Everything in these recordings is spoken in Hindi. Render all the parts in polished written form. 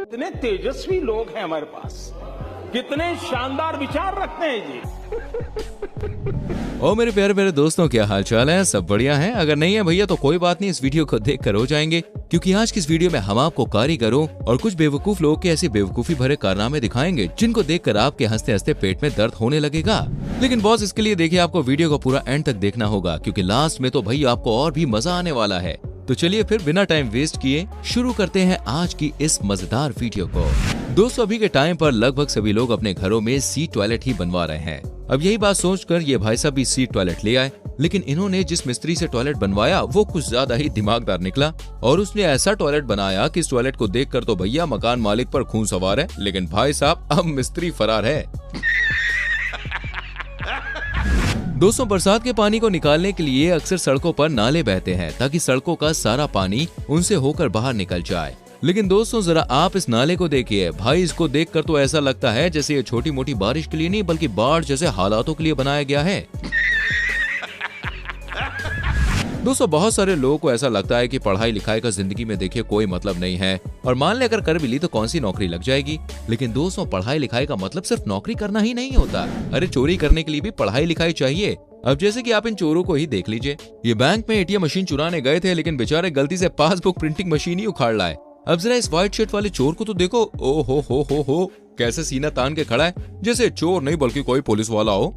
कितने तेजस्वी लोग हैं हमारे पास, कितने शानदार विचार रखते हैं जी। ओ मेरे प्यारे प्यारे दोस्तों, क्या हाल चाल है? सब बढ़िया है? अगर नहीं है भैया तो कोई बात नहीं, इस वीडियो को देख कर हो जाएंगे, क्योंकि आज की इस वीडियो में हम आपको कारीगरों और कुछ बेवकूफ लोगों के ऐसे बेवकूफी भरे कारनामे दिखाएंगे जिनको देखकर आपके हंसते हंसते पेट में दर्द होने लगेगा। लेकिन बॉस, इसके लिए देखिए आपको वीडियो को पूरा एंड तक देखना होगा, क्योंकि लास्ट में तो भैया आपको और भी मजा आने वाला है। तो चलिए फिर बिना टाइम वेस्ट किए शुरू करते हैं आज की इस मजेदार वीडियो को। दोस्तों, अभी के टाइम पर लगभग सभी लोग अपने घरों में सीट टॉयलेट ही बनवा रहे हैं। अब यही बात सोचकर ये भाई साहब भी सीट टॉयलेट ले आए, लेकिन इन्होंने जिस मिस्त्री से टॉयलेट बनवाया वो कुछ ज्यादा ही दिमागदार निकला और उसने ऐसा टॉयलेट बनाया कि इस टॉयलेट को देखकर तो भैया मकान मालिक पर खून सवार है, लेकिन भाई साहब अब मिस्त्री फरार है। दोस्तों, बरसात के पानी को निकालने के लिए अक्सर सड़कों पर नाले बहते हैं ताकि सड़कों का सारा पानी उनसे होकर बाहर निकल जाए। लेकिन दोस्तों, जरा आप इस नाले को देखिए भाई, इसको देखकर तो ऐसा लगता है जैसे ये छोटी मोटी बारिश के लिए नहीं बल्कि बाढ़ जैसे हालातों के लिए बनाया गया है। दोस्तों, बहुत सारे लोगों को ऐसा लगता है कि पढ़ाई लिखाई का जिंदगी में देखिए कोई मतलब नहीं है, और मान ले अगर कर भी ली तो कौन सी नौकरी लग जाएगी। लेकिन दोस्तों, पढ़ाई लिखाई का मतलब सिर्फ नौकरी करना ही नहीं होता। अरे चोरी करने के लिए भी पढ़ाई लिखाई चाहिए। अब जैसे कि आप इन चोरों को ही देख लीजिए, ये बैंक में एटीएम मशीन चुराने गए थे, लेकिन बेचारे गलती से पासबुक प्रिंटिंग मशीन ही उखाड़ लाए। अब जरा इस व्हाइट शर्ट वाले चोर को तो देखो, ओ हो कैसे सीना तान के खड़ा है, जैसे चोर नहीं बल्कि कोई पुलिस वाला हो।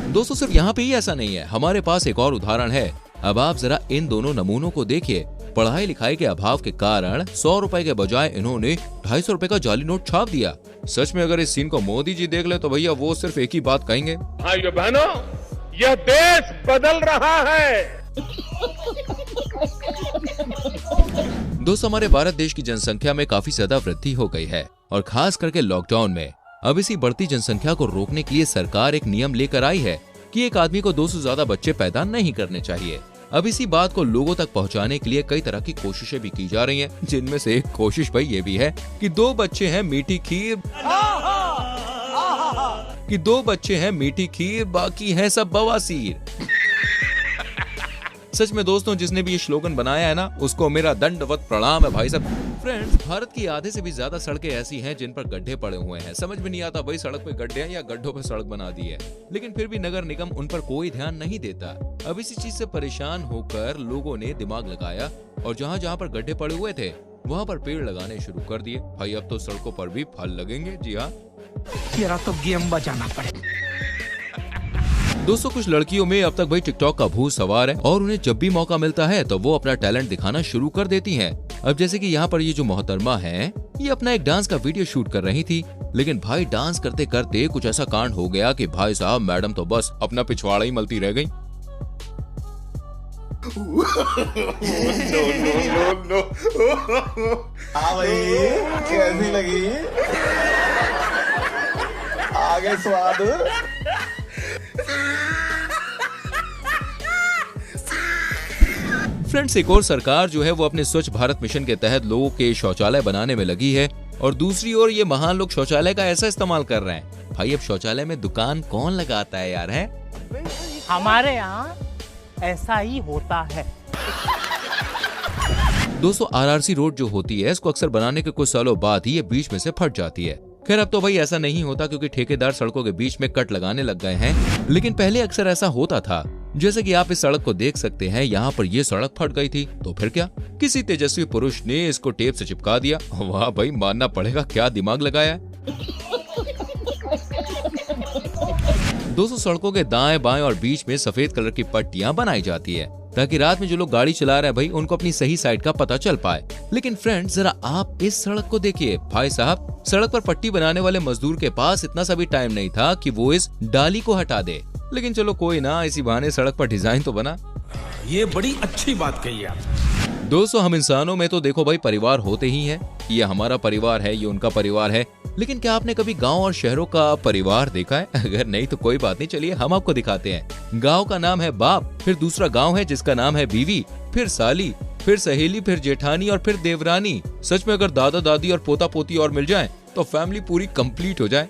दोस्तों, सिर्फ यहाँ पे ही ऐसा नहीं है, हमारे पास एक और उदाहरण है। अब आप जरा इन दोनों नमूनों को देखिए। पढ़ाई लिखाई के अभाव के कारण 100 रुपए के बजाय इन्होंने 250 रुपए का जाली नोट छाप दिया। सच में अगर इस सीन को मोदी जी देख ले तो भैया वो सिर्फ एक ही बात कहेंगे, भाइयों बहनों, यह देश बदल रहा है। दोस्तों, हमारे भारत देश की जनसंख्या में काफी ज्यादा वृद्धि हो गई है, और खास करके लॉकडाउन में। अब इसी बढ़ती जनसंख्या को रोकने के लिए सरकार एक नियम लेकर आई है कि एक आदमी को 2 से ज्यादा बच्चे पैदा नहीं करने चाहिए। अब इसी बात को लोगों तक पहुंचाने के लिए कई तरह की कोशिशें भी की जा रही हैं, जिनमें से एक कोशिश भाई ये भी है कि 2 बच्चे हैं मीठी खीर, बाकी है सब बवासीर। सच में दोस्तों, जिसने भी ये स्लोगन बनाया है ना, उसको मेरा दंडवत प्रणाम है भाई साहब। फ्रेंड्स, भारत की आधे से भी ज्यादा सड़कें ऐसी हैं जिन पर गड्ढे पड़े हुए हैं। समझ में नहीं आता भाई सड़क पे गड्ढे हैं या गड्ढों पे सड़क बना दी है, लेकिन फिर भी नगर निगम उन पर कोई ध्यान नहीं देता। अब इसी चीज से परेशान होकर लोगों ने दिमाग लगाया और जहाँ जहाँ पर गड्ढे पड़े हुए थे वहाँ पर पेड़ लगाने शुरू कर दिए। भाई अब तो सड़कों पर भी फल लगेंगे। जी हाँ, मेरा तो गेम बजाना पड़ेगा। दोस्तों, कुछ लड़कियों में अब तक भाई टिकटॉक का भूत सवार है, और उन्हें जब भी मौका मिलता है तो वो अपना टैलेंट दिखाना शुरू कर देती हैं। अब जैसे कि यहाँ पर ये जो मोहतरमा है, ये अपना एक डांस का वीडियो शूट कर रही थी, लेकिन भाई डांस करते करते कुछ ऐसा कांड हो गया कि भाई साहब मैडम तो बस अपना पिछवाड़ा ही मलती रह गई। नो। हाँ भाई, कैसी लगी? आगे स्वाद। फ्रेंड्स, एक और सरकार जो है वो अपने स्वच्छ भारत मिशन के तहत लोगों के शौचालय बनाने में लगी है, और दूसरी ओर ये महान लोग शौचालय का ऐसा इस्तेमाल कर रहे हैं। भाई अब शौचालय में दुकान कौन लगाता है यार, है? हमारे यहाँ ऐसा ही होता है। दोस्तों, आरआरसी रोड जो होती है, इसको अक्सर बनाने के कुछ सालों बाद ही ये बीच में से फट जाती है। खैर अब तो भाई ऐसा नहीं होता, क्योंकि ठेकेदार सड़कों के बीच में कट लगाने लग गए हैं, लेकिन पहले अक्सर ऐसा होता था। जैसे कि आप इस सड़क को देख सकते हैं, यहाँ पर ये सड़क फट गई थी, तो फिर क्या, किसी तेजस्वी पुरुष ने इसको टेप से चिपका दिया। वाह भाई, मानना पड़ेगा, क्या दिमाग लगाया। दोस्तों, सड़कों के दाएं बाएं और बीच में सफेद कलर की पट्टियां बनाई जाती है ताकि रात में जो लोग गाड़ी चला रहे हैं भाई उनको अपनी सही साइड का पता चल पाए। लेकिन फ्रेंड्स, जरा आप इस सड़क को देखिए। भाई साहब, सड़क पर पट्टी बनाने वाले मजदूर के पास इतना सा भी टाइम नहीं था कि वो इस डाली को हटा दे। लेकिन चलो कोई ना, इसी बहाने सड़क पर डिजाइन तो बना। ये बड़ी अच्छी बात कही आप। दोस्तों, हम इंसानों में तो देखो भाई परिवार होते ही हैं। ये हमारा परिवार है, ये उनका परिवार है, लेकिन क्या आपने कभी गांव और शहरों का परिवार देखा है? अगर नहीं तो कोई बात नहीं, चलिए हम आपको दिखाते हैं। गांव का नाम है बाप, फिर दूसरा गांव है जिसका नाम है बीवी, फिर साली, फिर सहेली, फिर जेठानी और फिर देवरानी। सच में अगर दादा दादी और पोता पोती और मिल जाएं तो फैमिली पूरी कंप्लीट हो जाए।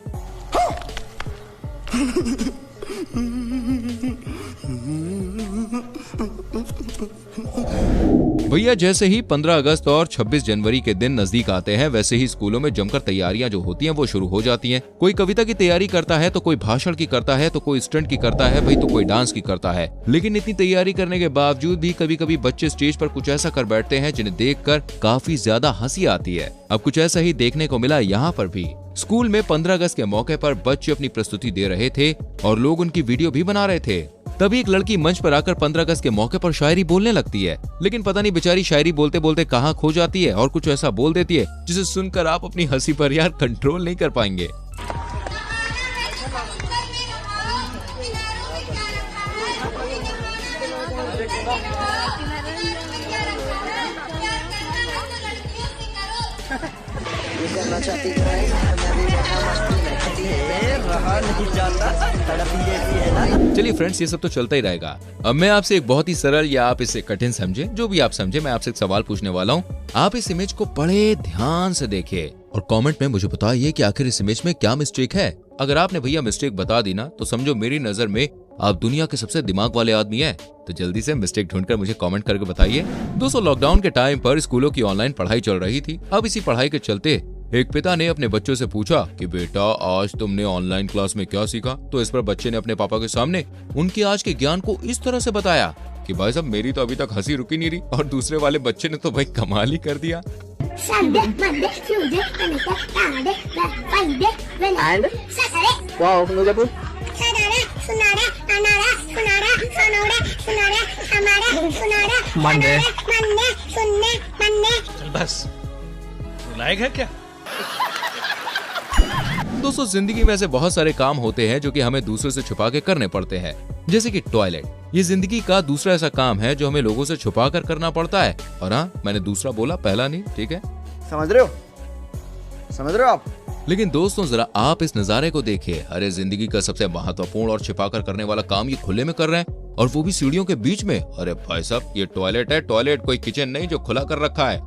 भैया जैसे ही 15 अगस्त और 26 जनवरी के दिन नजदीक आते हैं, वैसे ही स्कूलों में जमकर तैयारियां जो होती हैं वो शुरू हो जाती हैं। कोई कविता की तैयारी करता है तो कोई भाषण की करता है तो कोई स्टंट की करता है भाई, तो कोई डांस की करता है। लेकिन इतनी तैयारी करने के बावजूद भी कभी कभी बच्चे स्टेज पर कुछ ऐसा कर बैठते हैं जिन्हें देखकर काफी ज्यादा हंसी आती है। अब कुछ ऐसा ही देखने को मिला यहाँ पर भी। स्कूल में 15 अगस्त के मौके पर बच्चे अपनी प्रस्तुति दे रहे थे और लोग उनकी वीडियो भी बना रहे थे। तभी एक लड़की मंच पर आकर 15 अगस्त के मौके पर शायरी बोलने लगती है, लेकिन पता नहीं बेचारी शायरी बोलते बोलते कहाँ खो जाती है और कुछ ऐसा बोल देती है जिसे सुनकर आप अपनी हंसी पर यार कंट्रोल नहीं कर पाएंगे। चलिए फ्रेंड्स, ये सब तो चलता ही रहेगा। अब मैं आपसे एक बहुत ही सरल या आप इसे कठिन समझे, जो भी आप समझे, मैं आपसे एक सवाल पूछने वाला हूँ। आप इस इमेज को बड़े ध्यान से देखिए और कमेंट में मुझे बताइए कि आखिर इस इमेज में क्या मिस्टेक है। अगर आपने भैया मिस्टेक बता दी ना, तो समझो मेरी नजर में आप दुनिया के सबसे दिमाग वाले आदमी हैं। तो जल्दी से मिस्टेक ढूंढकर मुझे कमेंट करके बताइए। दोस्तों, लॉकडाउन के टाइम पर स्कूलों की ऑनलाइन पढ़ाई चल रही थी। अब इसी पढ़ाई के चलते एक पिता ने अपने बच्चों से पूछा कि बेटा आज तुमने ऑनलाइन क्लास में क्या सीखा। तो इस पर बच्चे ने अपने पापा के सामने उनके आज के ज्ञान को इस तरह से बताया कि भाई साहब मेरी तो अभी तक हंसी रुकी नहीं रही, और दूसरे वाले बच्चे ने तो भाई कमाल ही कर दिया। बस लायक है क्या? दोस्तों, जिंदगी में ऐसे बहुत सारे काम होते हैं जो कि हमें दूसरों से छुपा के करने पड़ते हैं, जैसे कि टॉयलेट। ये जिंदगी का दूसरा ऐसा काम है जो हमें लोगों से छुपा कर करना पड़ता है। और हाँ, मैंने दूसरा बोला, पहला नहीं, ठीक है? समझ रहे हो आप? लेकिन दोस्तों, जरा आप इस नजारे को देखिए। अरे जिंदगी का सबसे महत्वपूर्ण और छिपा कर करने वाला काम ये खुले में कर रहे हैं, और वो भी सीढ़ियों के बीच में। अरे भाई साहब, ये टॉयलेट है, टॉयलेट, कोई किचन नहीं जो खुला कर रखा है।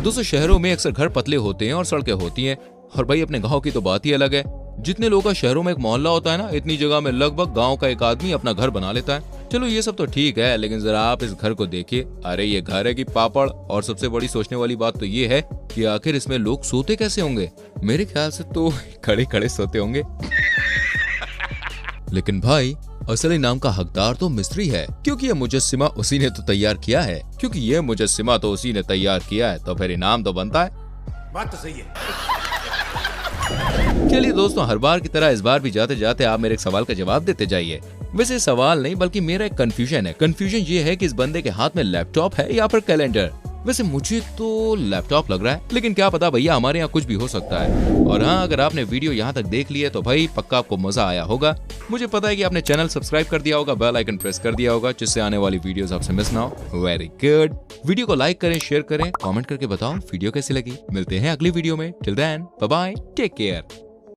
दोस्तों, शहरों में अक्सर घर पतले होते हैं और सड़कें होती हैं, और भाई अपने गांव की तो बात ही अलग है। जितने लोग का शहरों में एक मोहल्ला होता है ना, इतनी जगह में लगभग गांव का एक आदमी अपना घर बना लेता है। चलो ये सब तो ठीक है, लेकिन जरा आप इस घर को देखिए। अरे ये घर है कि पापड़। और सबसे बड़ी सोचने वाली बात तो ये है कि आखिर इसमें लोग सोते कैसे होंगे। मेरे ख्याल से तो खड़े खड़े सोते होंगे। लेकिन भाई, असली नाम का हकदार तो मिस्त्री है, क्योंकि ये मुजस्सिमा उसी ने तो तैयार किया है। क्योंकि ये मुजस्सिमा तो उसी ने तैयार किया है, तो फिर इनाम तो बनता है। बात तो सही है। चलिए दोस्तों, हर बार की तरह इस बार भी जाते जाते आप मेरे एक सवाल का जवाब देते जाइए। वैसे सवाल नहीं, बल्कि मेरा एक कंफ्यूजन है। कंफ्यूजन ये है कि इस बंदे के हाथ में लैपटॉप है या फिर कैलेंडर। वैसे मुझे तो लैपटॉप लग रहा है, लेकिन क्या पता भैया, हमारे यहाँ कुछ भी हो सकता है। और हाँ, अगर आपने वीडियो यहाँ तक देख ली है तो भाई पक्का आपको मजा आया होगा। मुझे पता है कि आपने चैनल सब्सक्राइब कर दिया होगा, बेल आइकन प्रेस कर दिया होगा, जिससे आने वाली वीडियोस आपसे मिस ना हो। Very good. वीडियो को लाइक करें, शेयर करें, कमेंट करके बताओ वीडियो कैसी लगी। मिलते हैं अगली वीडियो में। Till then, bye bye, take care.